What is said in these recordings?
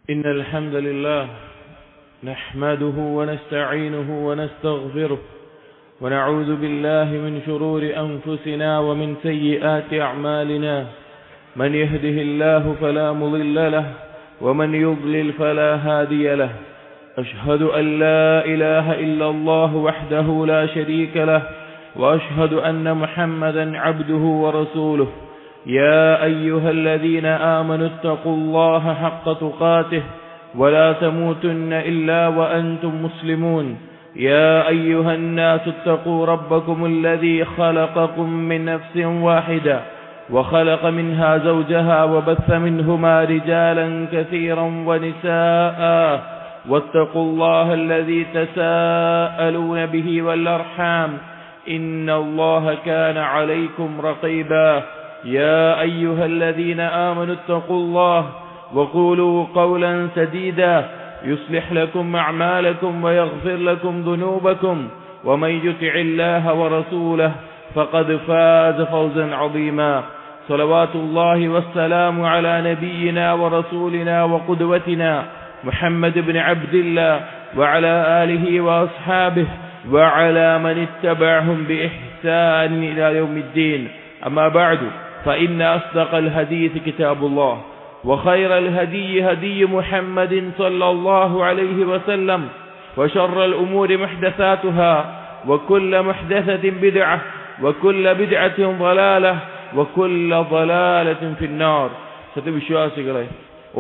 إن الحمد لله نحمده ونستعينه ونستغفره ونعوذ بالله من شرور أنفسنا ومن سيئات أعمالنا من يهده الله فلا مضل له ومن يضلل فلا هادي له أشهد أن لا إله إلا الله وحده لا شريك له وأشهد أن محمدا عبده ورسوله يا أيها الذين آمنوا اتقوا الله حق تقاته ولا تموتن إلا وأنتم مسلمون يا أيها الناس اتقوا ربكم الذي خلقكم من نفس واحدة وخلق منها زوجها وبث منهما رجالا كثيرا ونساء واتقوا الله الذي تساءلون به والأرحام إن الله كان عليكم رقيبا يا أيها الذين آمنوا اتقوا الله وقولوا قولا سديدا يصلح لكم أعمالكم ويغفر لكم ذنوبكم ومن يطع الله ورسوله فقد فاز فوزا عظيما صلوات الله والسلام على نبينا ورسولنا وقدوتنا محمد بن عبد الله وعلى آله وأصحابه وعلى من اتبعهم بإحسان إلى يوم الدين أما بعد فإن أصدق الحديث كتاب الله وخير الهدي هدي محمد صلى الله عليه وسلم وشر الأمور محدثاتها وكل محدثة بدعة وكل بدعة ضلالة وكل ضلالة في النار. സത്യവിശ്വാസികളെ,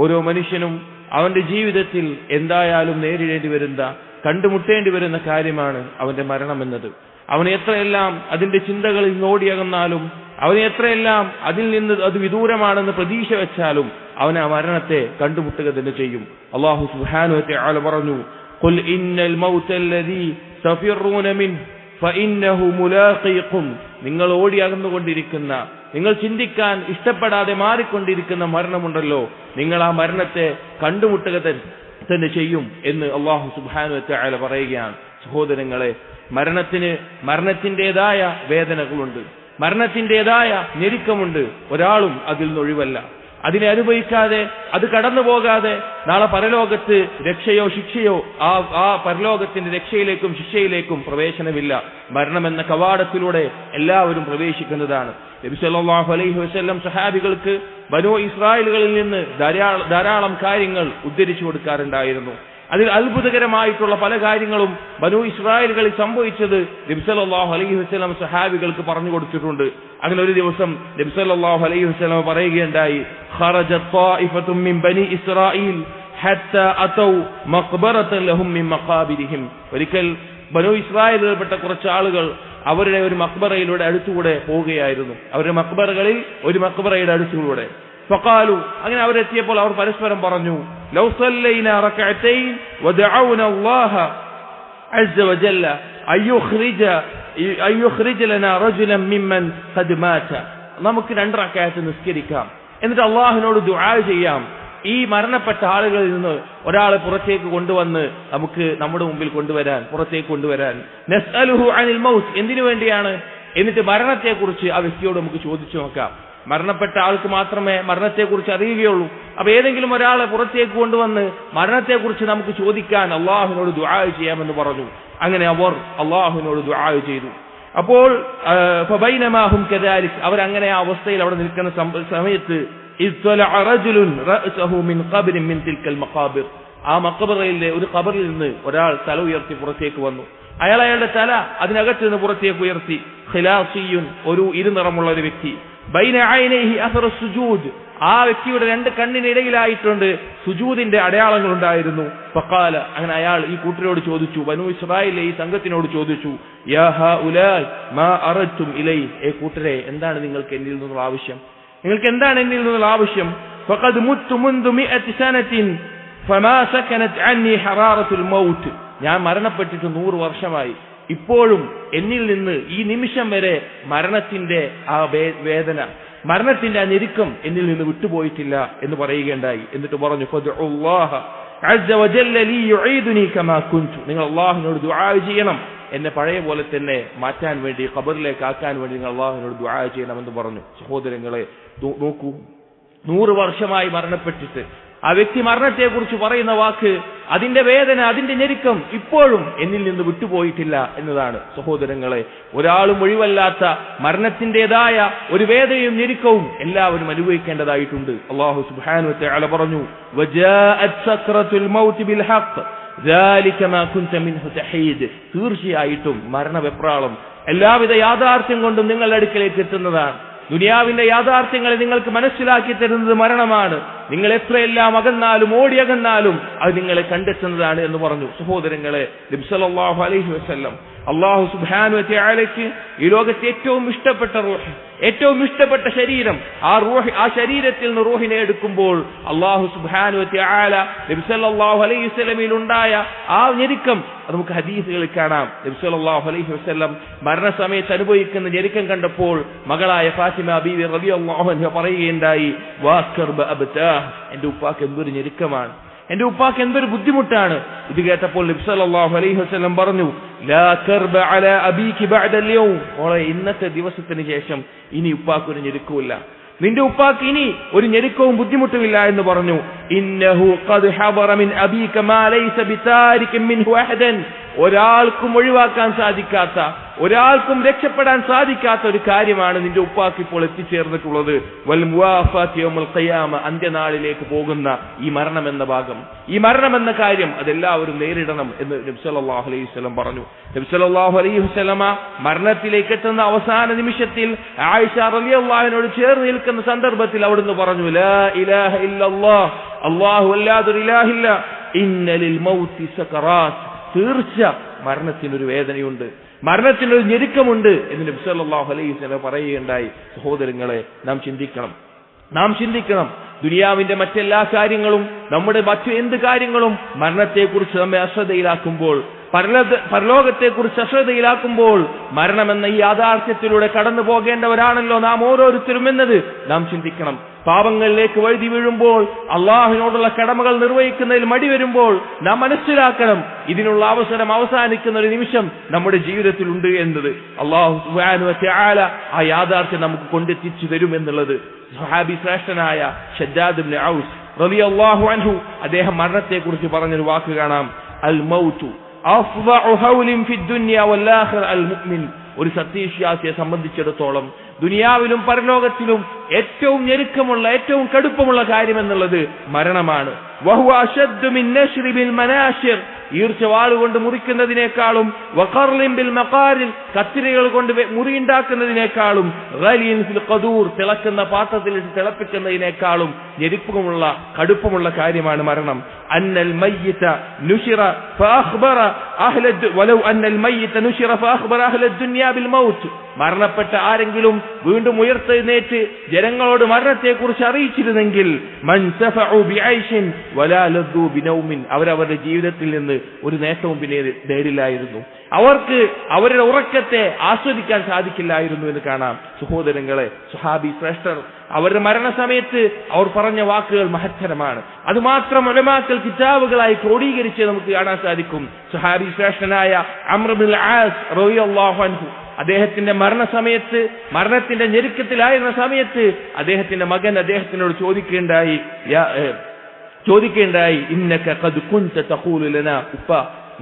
ഓരോ മനുഷ്യനും അവന്റെ ജീവിതത്തിൽ എന്തായാലും നേരിടേണ്ടി വരുന്ന, കണ്ടുമുട്ടേണ്ടി വരുന്ന കാര്യമാണ് അവന്റെ മരണം എന്നത്. അവന് എത്രയെല്ലാം അതിന്റെ ചിന്തകളിൽ നോടിയകന്നാലും, അവന് എത്രയെല്ലാം അതിൽ നിന്ന് അത് വിദൂരമാണെന്ന് പ്രതീക്ഷ വെച്ചാലും അവൻ ആ മരണത്തെ കണ്ടുമുട്ടുക തന്നെ ചെയ്യും. അല്ലാഹു സുബ്ഹാനഹു വ തആല പറഞ്ഞു, ഖുൽ ഇന്നൽ മൗതല്ലദീ തഫിറൂന മിൻഹു ഫഇന്നഹു മുലാഖീകും. നിങ്ങൾ ഓടിയകന്നുകൊണ്ടിരിക്കുന്ന, നിങ്ങൾ ചിന്തിക്കാൻ ഇഷ്ടപ്പെടാതെ മാറിക്കൊണ്ടിരിക്കുന്ന മരണമുണ്ടല്ലോ, നിങ്ങൾ ആ മരണത്തെ കണ്ടുമുട്ടുക തന്നെ ചെയ്യും എന്ന് അല്ലാഹു സുബ്ഹാനഹു വ തആല പറയുകയാണ്. സഹോദരങ്ങളെ, മരണത്തിൻ്റെതായ വേദനകളുണ്ട്, മരണത്തിൻ്റെതായ ഞെരുക്കമുണ്ട്. ഒരാളും അതിൽ നിന്നൊഴിവല്ല. അതിനെ അനുഭവിക്കാതെ, അത് കടന്നു പോകാതെ നാളെ പരലോകത്ത് രക്ഷയോ ശിക്ഷയോ ആ പരലോകത്തിന്റെ രക്ഷയിലേക്കും ശിക്ഷയിലേക്കും പ്രവേശനമില്ല. മരണമെന്ന കവാടത്തിലൂടെ എല്ലാവരും പ്രവേശിക്കുന്നതാണ്. നബി സല്ലല്ലാഹു അലൈഹി വസല്ലം സഹാബികൾക്ക് ബനൂ ഇസ്രായേലുകളിൽ നിന്ന് ധാരാളം കാര്യങ്ങൾ ഉദ്ധരിച്ചു കൊടുക്കാറുണ്ടായിരുന്നു. അതിൽ അത്ഭുതകരമായിട്ടുള്ള പല കാര്യങ്ങളും ബനൂ ഇസ്രായേലുകളിൽ സംഭവിച്ചത് നബി സല്ലല്ലാഹു അലൈഹി വസല്ലം സഹാബികൾക്ക് പറഞ്ഞു കൊടുത്തിട്ടുണ്ട്. അങ്ങനെ ഒരു ദിവസം നബി സല്ലല്ലാഹു അലൈഹി വസല്ലം പറയുകയുണ്ടായി, ഖറജത് ത്വായിഫത്തും മിൻ ബനി ഇസ്രായീൽ ഹത്താ അതൗ മഖ്ബറതൻ ലഹും മിൻ മഖാബിരിഹിം. ഒരിക്കൽ ബനൂ ഇസ്രായേലിൽപ്പെട്ട കുറച്ച് ആളുകൾ അവരുടെ ഒരു മഖ്ബറയിലൂടെ അടുത്തുകൂടെ പോവുകയായിരുന്നു. അവരുടെ മഖ്ബറകളിൽ ഒരു മഖ്ബറയുടെ അടുത്തുകൂടെ ഫഖാലു, അങ്ങനെ അവരെത്തിയപ്പോൾ അവർ പരസ്പരം പറഞ്ഞു, ലൗ സല്ലൈനാ റകഅതൈൻ വദഅൗനാ അല്ലാഹ അസ്സ വജല്ല അയ്യുഖ്രിജ ലനാ റജുലൻ മിമ്മൻ ഖദ് മാത. നമുക്ക് 2 റകഅത്ത് നിസ്കരിക്കാം, എന്നിട്ട് അല്ലാഹുവിനോട് ദുആ ചെയ്യാം, ഈ മരണപ്പെട്ട ആളുകളിൽ നിന്ന് ഒരാളെ പുറത്തേക്ക് കൊണ്ടുവന്ന് നമുക്ക് നമ്മുടെ മുമ്പിൽ പുറത്തേക്ക് കൊണ്ടുവരാൻ. നസ്അലുഹു അനിൽ മൗത്ത്, എന്തിനു വേണ്ടിയാണ്? എന്നിട്ട് മരണത്തെക്കുറിച്ച് ആ വ്യക്തിയോട് നമുക്ക് ചോദിച്ചു നോക്കാം. മരണപ്പെട്ട ആൾക്ക് മാത്രമേ മരണത്തെക്കുറിച്ച് അറിയുകയുള്ളൂ. അപ്പൊ ഏതെങ്കിലും ഒരാളെ പുറത്തേക്ക് കൊണ്ടുവന്ന് മരണത്തെക്കുറിച്ച് നമുക്ക് ചോദിക്കാൻ അള്ളാഹുവിനോട് ദുആ ചെയ്യാമെന്ന് പറഞ്ഞു. അങ്ങനെ അവർ അള്ളാഹുവിനോട് ദുആ ചെയ്തു. അപ്പോൾ ഫബൈനമാഹും കദാലിക്, അവരങ്ങനെ ആ അവസ്ഥയിൽ അവിടെ നിൽക്കുന്ന സമയത്ത് ഇസ്തലഅ റജുലുൻ റഅസഹു മിൻ ഖബ്രിൻ മിൻ തിൽക്കൽ മഖാബിർ, ആ മഖബറയിലെ ഒരു ഖബറിൽ നിന്ന് ഒരാൾ തല ഉയർത്തി പുറത്തേക്ക് വന്നു. അയാളുടെ തല അതിനകത്ത് നിന്ന് പുറത്തേക്ക് ഉയർത്തി. ഖിലാസിയുൻ, ഒരു ഇരുനിറമുള്ള ഒരു വ്യക്തി. ബൈന ഐനൈഹി അസറു സുജൂദ്, ആ വ്യക്തിയുടെ 2 കണ്ണിനിടയിലായിട്ടുണ്ട് സുജൂദിന്റെ അടയാളങ്ങൾ ഉണ്ടായിരുന്നു. ഫഖാല, അങ്ങനെ അയാൾ ഈ കൂട്ടരോട് ചോദിച്ചു, ബനൂ ഇസ്രായേലിലെ ഈ സംഘത്തിനോട് ചോദിച്ചു, യാ ഹഉലാ മാ അറദ്തും ഇലൈ, ഏ കൂട്ടരെ, എന്താണ് നിങ്ങൾക്ക് എന്നിൽ നിന്നുള്ള ആവശ്യം? നിങ്ങൾക്ക് എന്താണ് എന്നിൽ നിന്നുള്ള ആവശ്യം? ഫഖദ് മുത്തു മുൻദു 100 സനത്തിൻ ഫമാ സകനത് അന്നി ഹറാറത്തുൽ മൗത്ത്, ഞാൻ മരണപ്പെട്ടിട്ട് 100 വർഷമായി, ഇപ്പോഴും എന്നിൽ നിന്ന് ഈ നിമിഷം വരെ മരണത്തിന്റെ ആ വേദന, മരണത്തിന്റെ ആ ഞെരുക്കം എന്നിൽ നിന്ന് വിട്ടുപോയിട്ടില്ല എന്ന് പറയുകയുണ്ടായി. എന്നിട്ട് പറഞ്ഞു, ഫദ്ഉല്ലാഹ അസ്സ വജല്ല ലീ യുഈദുനി കമാ കുൻതു, നിങ്ങൾ അല്ലാഹുവിനോട് ദുആ ചെയ്യണം, എന്നെ പഴയ പോലെ തന്നെ മാറ്റാൻ വേണ്ടി, ഖബറിലേക്ക് ആക്കാൻ വേണ്ടി നിങ്ങൾ അല്ലാഹുവിനോട് ദുആ ചെയ്യണമെന്ന് പറഞ്ഞു. സഹോദരങ്ങളെ, നോക്കൂ, 100 വർഷമായി മരണപ്പെട്ടിട്ട് ആ വ്യക്തി മരണത്തെക്കുറിച്ച് പറയുന്ന വാക്ക്, അതിന്റെ വേദന, അതിന്റെ ഞെരുക്കം ഇപ്പോഴും എന്നിൽ നിന്ന് വിട്ടുപോയിട്ടില്ല എന്നതാണ്. സഹോദരങ്ങളെ, ഒരാളും ഒഴിവല്ലാത്ത മരണത്തിൻ്റെതായ ഒരു വേദനയും ഞെരുക്കവും എല്ലാവരും അനുഭവിക്കേണ്ടതായിട്ടുണ്ട്. അല്ലാഹു സുബ്ഹാനഹു വ തആല പറഞ്ഞു, വജാഅത് സക്റത്തുൽ മൗത്ത് ബിൽ ഹഖ് ദാലിക മാ കുൻത മിൻഹു തഹീദ്. തീർച്ചയായിട്ടും മരണവെപ്രാളം എല്ലാവിധ യാഥാർത്ഥ്യം കൊണ്ടും നിങ്ങളുടെ അടുക്കലേക്ക് എത്തുന്നതാണ്. ദുനിയാവിന്റെ യാഥാർത്ഥ്യങ്ങളെ നിങ്ങൾക്ക് മനസ്സിലാക്കി തരുന്നത് മരണമാണ്. നിങ്ങൾ എത്രയെല്ലാം അകന്നാലും ഓടിയകന്നാലും അത് നിങ്ങളെ കണ്ടെത്തുന്നതാണ് എന്ന് പറഞ്ഞു. സഹോദരങ്ങളെ, നബി സല്ലല്ലാഹു അലൈഹി വസല്ലം അല്ലാഹു സുബ്ഹാനഹു വ തആലയ്ക്ക് ഈ ലോകത്തെ ഏറ്റവും ഇഷ്ടപ്പെട്ട റൂഹ്, ഏറ്റവും ഇഷ്ടപ്പെട്ട ശരീരം, ആ ശരീരത്തിൽ നിന്ന് റൂഹിനെ എടുക്കുമ്പോൾ അല്ലാഹു സുബ്ഹാനഹു വ തആല നബി സല്ലല്ലാഹു അലൈഹി വസല്ലമയിൽ ഉണ്ടായ ആ ഞെരുക്കം നമുക്ക് ഹദീസുകളിൽ കാണാം. നബി സല്ലല്ലാഹു അലൈഹി വസല്ലം മരണസമയത്ത് അനുഭവിക്കുന്ന ഞെരുക്കം കണ്ടപ്പോൾ മകളായ ഫാത്തിമ ബീവി റളിയല്ലാഹു അൻഹ പറയുകയുണ്ടായി, വാക്കർബ അബ്താഹ്, എന്റെ ഉപ്പാക്ക് എന്തൊരു ഞെരുക്കമാണ്, എന്റെ ഉപ്പാക്ക് എന്തൊരു ബുദ്ധിമുട്ടാണ്. ഇത് കേട്ടപ്പോൾ നബി സല്ലല്ലാഹു അലൈഹി വസല്ലം പറഞ്ഞു, ലാ കർബ അലാ അബീകി ബഅദൽ യൗം, ഓളെ ഇന്നത്തെ ദിവസത്തിന് ശേഷം ഇനി ഉപ്പാക്ക് ഒരു ഞെരുക്കമില്ല, നിന്റെ ഉപ്പാക്ക് ഇനി ഒരു ഞെരുക്കവും ബുദ്ധിമുട്ടുമില്ല എന്ന് പറഞ്ഞു. ഇന്നഹു ഖദ് ഹദറ മിൻ അബീക മാ ലൈസ ബിതാരികിൻ മിൻഹു അഹദൻ, ഒരാൾക്കും ഒഴിവാക്കാൻ സാധിക്കാത്ത, ഒരാൾക്കും രക്ഷപ്പെടാൻ സാധിക്കാത്ത ഒരു കാര്യമാണ് നിന്റെ ഉപ്പാക്ക് ഇപ്പോൾ എത്തിച്ചേർന്നിട്ടുള്ളത്. വൽ മുവാഫാത്ത് യൗമുൽ ഖിയാമ, അന്ത്യനാളിലേക്ക് പോകുന്ന ഈ മരണം എന്ന ഭാഗം, ഈ മരണം എന്ന കാര്യം അതെല്ലാവരും നേരിടണം എന്ന് നബി സല്ലല്ലാഹു അലൈഹി വസല്ലം പറഞ്ഞു. നബി സല്ലല്ലാഹു അലൈഹി വസല്ലമ മരണത്തിലേക്ക് എത്തുന്ന അവസാന നിമിഷത്തിൽ ആയിഷ റളിയല്ലാഹു അൻഹയോട് ചേർന്ന് നിൽക്കുന്ന സന്ദർഭത്തിൽ അവിടുന്ന് പറഞ്ഞു, ലാ ഇലാഹ ഇല്ലല്ലാഹ്, അല്ലാഹു അല്ലാതൊരു ഇലാഹില്ല, ഇന്ന ലിൽ മൗതി സകറാത്ത്, തീർച്ച മരണത്തിനൊരു വേദനയുണ്ട്, മരണത്തിനൊരു ഞെരുക്കമുണ്ട് എന്ന് നബി സല്ലല്ലാഹു അലൈഹി വസല്ലം പറയുകയുണ്ടായി. സഹോദരങ്ങളെ, നാം ചിന്തിക്കണം. ദുനിയാവിന്റെ മറ്റെല്ലാ കാര്യങ്ങളും, നമ്മുടെ മറ്റു എന്ത് കാര്യങ്ങളും മരണത്തെക്കുറിച്ച് നമ്മെ അശ്രദ്ധയിലാക്കുമ്പോൾ, പരലോകത്തെക്കുറിച്ച് അശ്രദ്ധയിലാക്കുമ്പോൾ, മരണമെന്ന ഈ യാഥാർത്ഥ്യത്തിലൂടെ കടന്നു പോകേണ്ടവരാണല്ലോ നാം ഓരോരുത്തരും എന്നത് നാം ചിന്തിക്കണം. പാപങ്ങളിലേക്ക് വഴുതി വീഴുമ്പോൾ, അള്ളാഹുവിനോടുള്ള കടമകൾ നിർവഹിക്കുന്നതിൽ മടി വരുമ്പോൾ നാം മനസ്സിലാക്കണം, ഇതിനുള്ള അവസരം അവസാനിക്കുന്ന ഒരു നിമിഷം നമ്മുടെ ജീവിതത്തിൽ ഉണ്ട് എന്നത്. അല്ലാഹു സുബ്ഹാനഹു വ തആല ആ യാഥാർത്ഥ്യം നമുക്ക് കൊണ്ടെത്തിച്ചു തരും എന്നുള്ളത്. സ്വഹാബി ശ്രേഷ്ഠനായ ഷദ്ദാദ് ഇബ്നു ഔസ് റളിയല്ലാഹു അൻഹു അദ്ദേഹം മരണത്തെക്കുറിച്ച് പറഞ്ഞൊരു വാക്ക് കാണാം, അൽ മൗതു അഫ്ദഉ ഹൗലിൻ ഫി ദുനിയ വൽ ആഖിറ അൽ മുഅ്മിൻ. ഒരു സത്യവിശ്വാസിയെ സംബന്ധിച്ചിടത്തോളം ദുനിയാവിലും പരലോകത്തിലും ഏറ്റവും ഞെരുക്കമുള്ള, ഏറ്റവും കടുപ്പമുള്ള കാര്യം എന്നുള്ളത് മരണമാണ്. വഹുവ അശദ്ദു മിൻ നശ്രി ബിൽ മനാശിർ, ഈർച്ചവാളുകൊണ്ട് മുറിക്കുന്നതിനേക്കാളും, വഖർലിൻ ബിൽ മഖാരിൽ, കത്തിരികൾ കൊണ്ട് മുറിയുണ്ടാക്കുന്നതിനേക്കാളും, ഗലിൻ ഫിൽ ഖദൂർ, തിളക്കുന്ന പാത്രത്തിൽ തിളപ്പിക്കുന്നതിനേക്കാളും ഞെരുക്കമുള്ള, കടുപ്പമുള്ള കാര്യമാണ് മരണം. അന്നൽ മയ്യിത നുശിറ ഫഅഖ്ബറ അഹ്ല വലൗ അന്നൽ മയ്യിത നുശിറ ഫഅഖ്ബറ അഹ്ല ദുനിയ ബിൽ മൗത്ത്, മരണപ്പെട്ട ആരെങ്കിലും വീണ്ടും ഉയർത്തെഴുന്നേറ്റ് ജനങ്ങളോട് മരണത്തെക്കുറിച്ച് അറിയിച്ചിരുന്നെങ്കിൽ, മൻ സഫഉ ബിഐശിൻ വലാ ലദ്ദു ബിനൗമിൻ, അവരവരുടെ ജീവിതത്തിൽ നിന്ന് ഒരു നേട്ടവും പിന്നെ നേടില്ലായിരുന്നു, അവർക്ക് അവരുടെ ഉറക്കത്തെ ആസ്വദിക്കാൻ സാധിക്കില്ലായിരുന്നു എന്ന് കാണാം. സഹോദരങ്ങളെ, സ്വഹാബി ശ്രേഷ്ഠർ അവരുടെ മരണസമയത്ത് അവർ പറഞ്ഞ വാക്കുകൾ മഹത്തരമാണ്. അതുമാത്രം ഉലമാക്കൾ കിതാബുകളായി ക്രോഡീകരിച്ച് നമുക്ക് കാണാൻ സാധിക്കും. സ്വഹാബി ശ്രേഷ്ഠനായ അംർ ഇബ്നുൽ ആസ് റളിയല്ലാഹു അൻഹു അദ്ദേഹത്തിന്റെ മരണസമയത്ത്, മരണത്തിന്റെ ഞെരുക്കത്തിലായിരുന്ന സമയത്ത് അദ്ദേഹത്തിന്റെ മകൻ അദ്ദേഹത്തിനോട് ചോദിക്കേണ്ടായി, ഇന്നക ഖദ് കുൻത തഖൂലു ലനാ, ഉപ്പ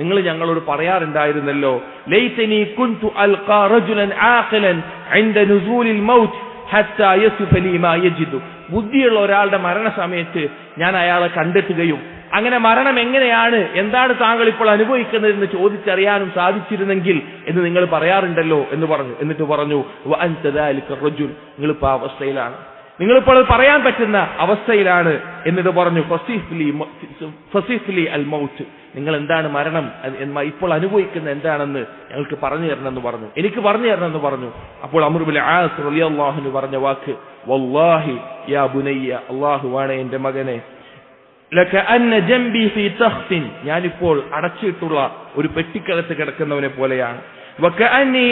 നിങ്ങൾ ഞങ്ങളോട് പറയാറുണ്ടായിരുന്നല്ലോ, ലൈതനി കുൻതു അൽഖാ റജുലൻ ആഖിലൻ ഇൻദ നുസൂലിൽ മൗത്ത് ഹത്താ യസ്ഫ ലി മാ യജിദു. ബുദ്ധിയുള്ള ഒരാളുടെ മരണസമയത്ത് ഞാൻ അയാളെ കണ്ടെത്തുകയും അങ്ങനെ മരണം എങ്ങനെയാണ്, എന്താണ് താങ്കൾ ഇപ്പോൾ അനുഭവിക്കുന്നതെന്ന് ചോദിച്ചറിയാനും സാധിച്ചിരുന്നെങ്കിൽ എന്ന് നിങ്ങൾ പറയാറുണ്ടല്ലോ എന്ന് പറഞ്ഞു. എന്നിട്ട് പറഞ്ഞു, വഅൻത ദാലിക റജുൽ, നിങ്ങളിപ്പോൾ ആ അവസ്ഥയിലാണ്, നിങ്ങളിപ്പോൾ പറയാൻ പറ്റുന്ന അവസ്ഥയിലാണ് എന്നിട്ട് പറഞ്ഞു, ഫസിഫ്ലി അൽ മൗത്ത്, നിങ്ങൾ എന്താണ് മരണം ഇപ്പോൾ അനുഭവിക്കുന്ന എന്താണെന്ന് ഞങ്ങൾക്ക് പറഞ്ഞു തരണമെന്ന് പറഞ്ഞു, എനിക്ക് പറഞ്ഞു തരണമെന്ന് പറഞ്ഞു. അപ്പോൾ അംർ ഇബ്നുൽ ആസ് റളിയല്ലാഹു അൻഹു പറഞ്ഞ വാക്ക്, വല്ലാഹി യാ ബുനയ്യ, അല്ലാഹുവാണ് എന്റെ മകനെ, ലകഅന്ന ജംബി ഫീ തഖ്തിൻ, ഞാനിപ്പോൾ അടച്ചിട്ടുള്ള ഒരു പെട്ടിക്കകത്ത് കിടക്കുന്നവനെ പോലെയാണ്. വകഅന്നി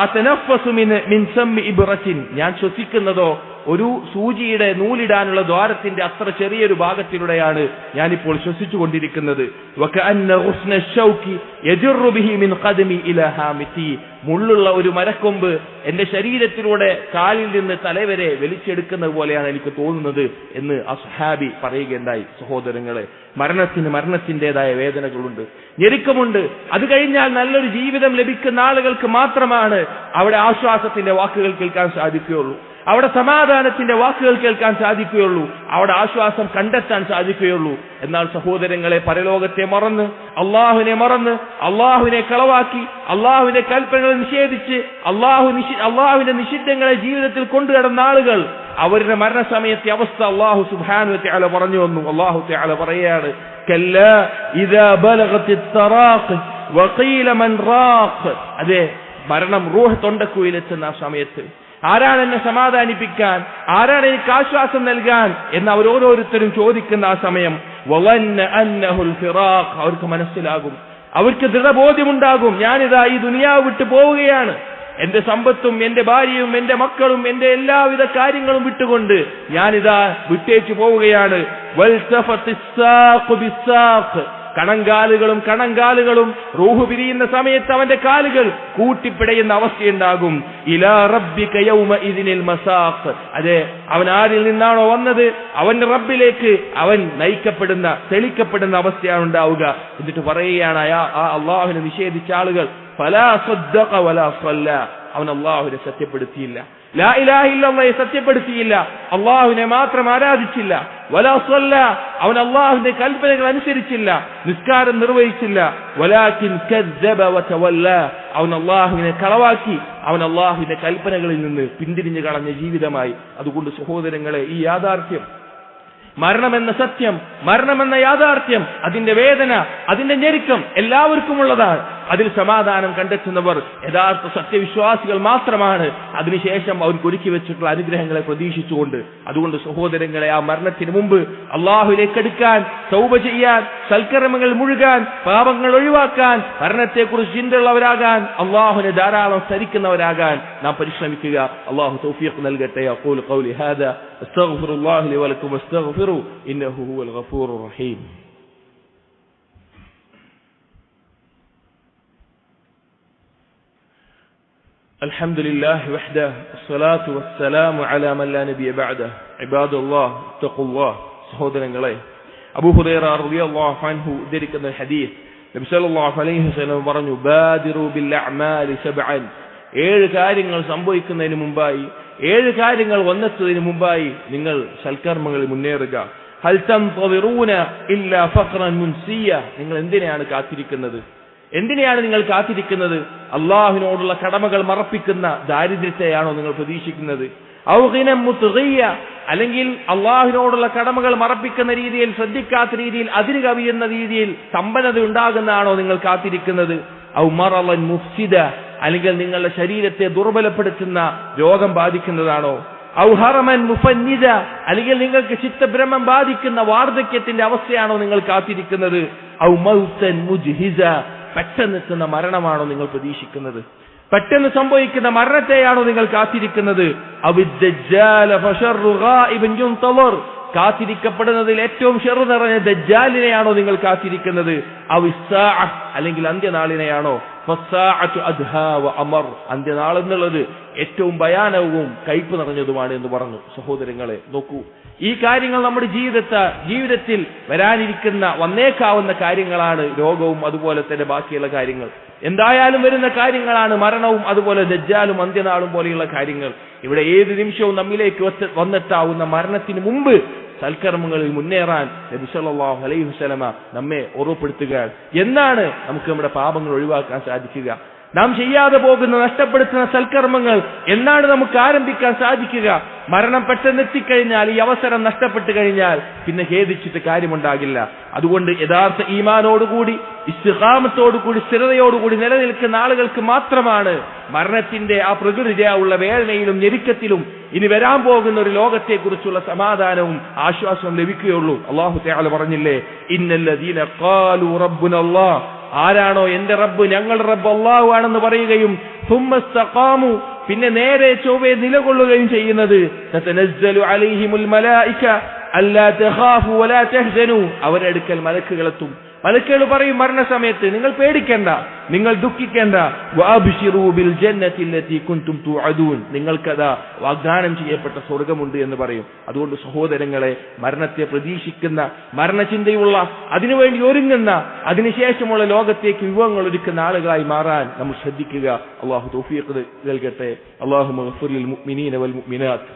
അതനഫസു മിൻ സമി ഇബ്റത്തിൻ, ഞാൻ ശ്വസിക്കുന്നതോ ഒരു സൂചിയുടെ നൂലിടാനുള്ള ദ്വാരത്തിന്റെ അത്ര ചെറിയൊരു ഭാഗത്തിലൂടെയാണ് ഞാനിപ്പോൾ ശ്വസിച്ചുകൊണ്ടിരിക്കുന്നത്. വകഅന്ന ഗുസ്ന ശൗകി യജറു ബിഹി മിൻ ഖദമി ഇലാ ഹാമിതി, മുള്ളുള്ള ഒരു മരക്കൊമ്പ് എന്റെ ശരീരത്തിലൂടെ കാലിൽ നിന്ന് തലവരെ വലിച്ചെടുക്കുന്നത് പോലെയാണ് എനിക്ക് തോന്നുന്നത് എന്ന് ആ സ്വഹാബി പറയുകയുണ്ടായി. സഹോദരങ്ങളെ, മരണത്തിൻ്റെതായ വേദനകളുണ്ട്, ഞെരുക്കമുണ്ട്. അത് കഴിഞ്ഞാൽ നല്ലൊരു ജീവിതം ലഭിക്കുന്ന ആളുകൾക്ക് മാത്രമാണ് അവിടെ ആശ്വാസത്തിന്റെ വാക്കുകൾ കേൾക്കാൻ സാധിക്കുകയുള്ളൂ, അവിടെ സമാധാനത്തിന്റെ വാക്കുകൾ കേൾക്കാൻ സാധിക്കുകയുള്ളൂ, അവിടെ ആശ്വാസം കണ്ടെത്താൻ സാധിക്കുകയുള്ളൂ. എന്നാൽ സഹോദരങ്ങളെ, പരലോകത്തെ മറന്ന് അള്ളാഹുവിനെ കളവാക്കി അള്ളാഹുവിന്റെ കൽപ്പനകൾ നിഷേധിച്ച് അള്ളാഹുവിന്റെ നിഷിദ്ധങ്ങളെ ജീവിതത്തിൽ കൊണ്ടുനടന്ന ആളുകൾ അവരുടെ മരണസമയത്തെ അവസ്ഥ അള്ളാഹു സുബ്ഹാനഹു വ തആല പറഞ്ഞു വന്നു. അള്ളാഹു തആല പറയുകയാണ്, കല്ലാ ഇദാ ബലഗത്തിത് തറാഖ് വഖീല മൻ റാഖ്. അതെ, മരണം റൂഹ് തൊണ്ടക്കുഴിയിലെത്തുന്ന ആ സമയത്ത് ആരാണ് എന്നെ സമാധാനിപ്പിക്കാൻ, ആരാണ് എനിക്ക് ആശ്വാസം നൽകാൻ എന്ന് അവരോരോരുത്തരും ചോദിക്കുന്ന ആ സമയം വളന്ന അന്നഹുൽ ഫിറാഖ്, അവർക്ക് മനസ്സിലാകും, അവർക്ക് ദൃഢബോധ്യമുണ്ടാകും, ഞാനിതാ ഈ ദുനിയാവ് വിട്ടു പോവുകയാണ്, എന്റെ സമ്പത്തും എന്റെ ഭാര്യയും എന്റെ മക്കളും എന്റെ എല്ലാവിധ കാര്യങ്ങളും വിട്ടുകൊണ്ട് ഞാനിതാ വിട്ടേച്ചു പോവുകയാണ്. കണങ്കാലുകളും റൂഹ് പിരിയുന്ന സമയത്ത് അവന്റെ കാലുകൾ കൂട്ടിപ്പിടയുന്ന അവസ്ഥയുണ്ടാകും. ഇലാ റബ്ബിക യൗമഇദിനിൽ മസാഖ്. അതെ, അവൻ ആരിൽ നിന്നാണോ വന്നത് അവന്റെ റബ്ബിലേക്ക് അവൻ തെളിക്കപ്പെടുന്ന അവസ്ഥയാണ് ഉണ്ടാവുക. എന്നിട്ട് പറയുകയാണ്, ആ അള്ളാഹുവിനെ നിഷേധിച്ച ആളുകൾ ഫലാ സദ്ദഖ വലാ സല്ല, അവൻ അള്ളാഹുവിനെ സത്യപ്പെടുത്തിയില്ല, ലാ ഇലാഹ ഇല്ലല്ലാഹയെ സത്യപ്പെടുത്തിയില്ല, അള്ളാഹുവിനെ മാത്രം ആരാധിച്ചില്ല, വലാ സല്ല, അവൻ അള്ളാഹുവിന്റെ കൽപ്പനകൾ അനുസരിച്ചില്ല, നിസ്കാരം നിർവഹിച്ചില്ല, വലാകിൻ കദ്ദബ വതവല്ല, അവൻ അള്ളാഹുവിനെ കളവാക്കി അവൻ അള്ളാഹുവിന്റെ കൽപ്പനകളിൽ നിന്ന് പിന്തിരിഞ്ഞു കളഞ്ഞ ജീവിതമായി. അതുകൊണ്ട് സഹോദരങ്ങളെ, ഈ യാഥാർത്ഥ്യം, മരണമെന്ന സത്യം, മരണമെന്ന യാഥാർത്ഥ്യം, അതിന്റെ വേദന, അതിന്റെ ഞെരുക്കം എല്ലാവർക്കും ഉള്ളതാണ്. അതിൽ സമാധാനം കണ്ടെത്തുന്നവർ യഥാർത്ഥ സത്യവിശ്വാസികൾ മാത്രമാണ്. അതിനുശേഷം അവർക്ക് ഒരുക്കി വെച്ചിട്ടുള്ള അനുഗ്രഹങ്ങളെ പ്രതീക്ഷിച്ചുകൊണ്ട്. അതുകൊണ്ട് സഹോദരങ്ങളെ, ആ മരണത്തിന് മുമ്പ് അള്ളാഹുവിലേക്ക് അടുക്കാൻ, തൗബ ചെയ്യാൻ, സൽക്കർമ്മങ്ങൾ മുഴുകാൻ, പാപങ്ങൾ ഒഴിവാക്കാൻ, മരണത്തെക്കുറിച്ച് ചിന്തയുള്ളവരാകാൻ, അള്ളാഹുവിനെ ധാരാളം സ്മരിക്കുന്നവരാകാൻ നാം പരിശ്രമിക്കുക. അള്ളാഹു തൗഫീഖ് നൽകട്ടെ. അഖൂലു ഖൗലി ഹാദാ അസ്തഗ്ഫിറുല്ലാഹ ലി വലക്കും വസ്തഗ്ഫിറു ഇന്നഹു ഹുവൽ ഗഫൂറുർ റഹീം. الحمد لله وحده والصلاة والسلام على من لا نبي بعده عباد الله اتقوا الله. സഹോദരങ്ങളെ, അബൂ ഹുറൈറ റളിയല്ലാഹു അൻഹു ഉദ്ധരിക്കുന്ന ഹദീസ്, നബി സല്ലല്ലാഹു അലൈഹി വസല്ലം പറഞ്ഞു, ബാദിറു ബിൽ അഅമാലി സബ്അൻ. 7 കാര്യങ്ങൾ സംഭവിക്കുന്നതിന് മുമ്പായി, 7 കാര്യങ്ങൾ വന്നെത്തുന്നതിന് മുമ്പായി നിങ്ങൾ സൽക്കർമ്മങ്ങളിൽ മുന്നേറുക. ഹൽ തൻതദിറൂന ഇല്ലാ ഫഖ്റൻ മുൻസിയ. നിങ്ങൾ എന്തിനെയാണ് കാത്തിരിക്കുന്നത്? നിങ്ങൾ കാത്തിരിക്കുന്നത്? അള്ളാഹുവിനോടുള്ള കടമകൾ മറപ്പിക്കുന്ന ദാരിദ്ര്യത്തെയാണോ നിങ്ങൾ പ്രതീക്ഷിക്കുന്നത്? ഔ ഗിനം മുത്ഗിയ, അല്ലെങ്കിൽ അള്ളാഹുവിനോടുള്ള കടമകൾ മറപ്പിക്കുന്ന രീതിയിൽ, ശ്രദ്ധിക്കാത്ത രീതിയിൽ, അതിര് കവിയുന്ന രീതിയിൽ സമ്പന്നത ഉണ്ടാകുന്നതാണോ നിങ്ങൾ കാത്തിരിക്കുന്നത്? ഔ മറളൻ മുഫ്സിദ, അല്ലെങ്കിൽ നിങ്ങളുടെ ശരീരത്തെ ദുർബലപ്പെടുത്തുന്ന രോഗം ബാധിക്കുന്നതാണോ? ഔ ഹറമൻ മുഫന്നിദ, അല്ലെങ്കിൽ നിങ്ങൾക്ക് ചിത്തഭ്രമം ബാധിക്കുന്ന വാർദ്ധക്യത്തിന്റെ അവസ്ഥയാണോ നിങ്ങൾ കാത്തിരിക്കുന്നത്? ഔ മൗതൻ മുജ്ഹിസ, പെട്ടെന്നെത്തുന്ന മരണമാണോ നിങ്ങൾ പ്രതീക്ഷിക്കുന്നത്? പെട്ടെന്ന് സംഭവിക്കുന്ന മരണത്തെയാണോ നിങ്ങൾ കാത്തിരിക്കുന്നത്? കാത്തിരിക്കപ്പെടുന്നതിൽ ഏറ്റവും ഷെർ നിറഞ്ഞ ദജ്ജാലിനെയാണോ നിങ്ങൾ കാത്തിരിക്കുന്നത്? അല്ലെങ്കിൽ അന്ത്യനാളിനെയാണോ? അന്ത്യനാൾ എന്നുള്ളത് ഏറ്റവും ഭയാനകവും കയ്പ് നിറഞ്ഞതുമാണ് എന്ന് പറഞ്ഞു. സഹോദരങ്ങളെ, നോക്കൂ, ഈ കാര്യങ്ങൾ നമ്മുടെ ജീവിതത്തിൽ വന്നേക്കാവുന്ന കാര്യങ്ങളാണ്. രോഗവും അതുപോലെ തന്നെ ബാക്കിയുള്ള കാര്യങ്ങൾ എന്തായാലും വരുന്ന കാര്യങ്ങളാണ്. മരണവും അതുപോലെ ദജ്ജാലും അന്ത്യനാളും പോലെയുള്ള കാര്യങ്ങൾ. ഇവിടെ ഏത് നിമിഷവും നമ്മിലേക്ക് വന്നെത്താവുന്ന മരണത്തിന് മുമ്പ് സൽക്കർമ്മങ്ങളിൽ മുന്നേറാൻ നബി സല്ലല്ലാഹു അലൈഹി വസല്ലമ നമ്മെ ഓർമ്മപ്പെടുത്തുകയാണ്. എന്നാണ് നമുക്ക് നമ്മുടെ പാപങ്ങൾ ഒഴിവാക്കാൻ സാധിക്കുക? നാം ചെയ്യാതെ പോകുന്ന, നഷ്ടപ്പെടുത്തുന്ന സൽക്കർമ്മങ്ങൾ എന്നാണ് നമുക്ക് ആരംഭിക്കാൻ സാധിക്കുക? മരണം പെട്ടെന്ന് എത്തിക്കഴിഞ്ഞാൽ, ഈ അവസരം നഷ്ടപ്പെട്ടു കഴിഞ്ഞാൽ പിന്നെ ഖേദിച്ചിട്ട് കാര്യമുണ്ടാകില്ല. അതുകൊണ്ട് യഥാർത്ഥ ഈമാനോടുകൂടി, ഇസ്തിഖാമത്തോടുകൂടി, സ്ഥിരതയോടുകൂടി നിലനിൽക്കുന്ന ആളുകൾക്ക് മാത്രമാണ് മരണത്തിന്റെ ആ പ്രകൃതിയുള്ള വേദനയിലും ഞെരുക്കത്തിലും ഇനി വരാൻ പോകുന്ന ഒരു ലോകത്തെക്കുറിച്ചുള്ള സമാധാനവും ആശ്വാസവും ലഭിക്കുകയുള്ളൂ. അല്ലാഹു തആല പറഞ്ഞില്ലേ, ഇന്നല്ലദീന ഖാലു റബ്ബുനല്ലാഹ്, ആരാണോ എന്റെ റബ്ബ്, ഞങ്ങളുടെ റബ്ബ് അല്ലാഹു ആണെന്ന് പറയുകയും സുമ്മസ്തഖാമു, പിന്നെ നേരെ ചൊവ്വേ നിലകൊള്ളുകയും ചെയ്യുന്നത്, തതനസ്സലു അലൈഹിമുൽ മലായിക അല്ലാ തഖാഫു വലാ തഹ്സനു, അവരുടെ അടുക്കൽ മലക്കുകളെത്തും. മലക്കുകൾ പറയും മരണസമയത്ത്, നിങ്ങൾ പേടിക്കണ്ട, നിങ്ങൾ ദുഃഖിക്കേണ്ട. വഅബ്ശിറൂ ബിൽ ജന്നത്തി അല്ലതി കുൻതും തുഅദൂൻ, നിങ്ങൾക്കതാ വാഗ്ദാനം ചെയ്യപ്പെട്ട സ്വർഗ്ഗമുണ്ട് എന്ന് പറയും. അതുകൊണ്ട് സഹോദരങ്ങളെ, മരണത്തെ പ്രതീക്ഷിക്കുന്ന, മരണചിന്തയുള്ള, അതിനുവേണ്ടി ഒരുങ്ങുന്ന, അതിനുശേഷമുള്ള ലോകത്തേക്ക് വിഭവങ്ങൾ ഒരുക്കുന്ന ആളുകളായി മാറാൻ നമ്മൾ ശ്രദ്ധിക്കുക. അല്ലാഹു തൗഫീഖ് നൽകട്ടെ. അല്ലാഹുമ്മ ഗ്ഫിർ ലിൽ മുഅ്മിനീന വൽ മുഅ്മിനാത്ത്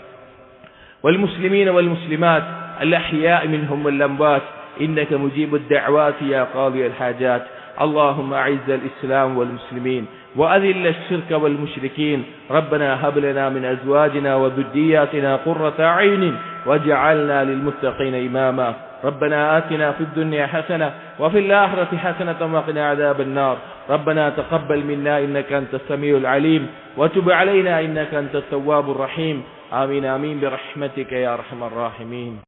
വൽ മുസ്ലിമീന വൽ മുസ്ലിമാത്ത് الأحياء منهم والأموات إنك مجيب الدعوات يا قاضي الحاجات. اللهم أعز الإسلام والمسلمين وأذل الشرك والمشركين. ربنا هب لنا من أزواجنا وذرياتنا قرة أعين واجعلنا للمتقين إماما. ربنا آتنا في الدنيا حسنة وفي الآخرة حسنة وقنا عذاب النار. ربنا تقبل منا إنك أنت السميع العليم وتب علينا إنك أنت التواب الرحيم. آمين آمين برحمتك يا أرحم الراحمين.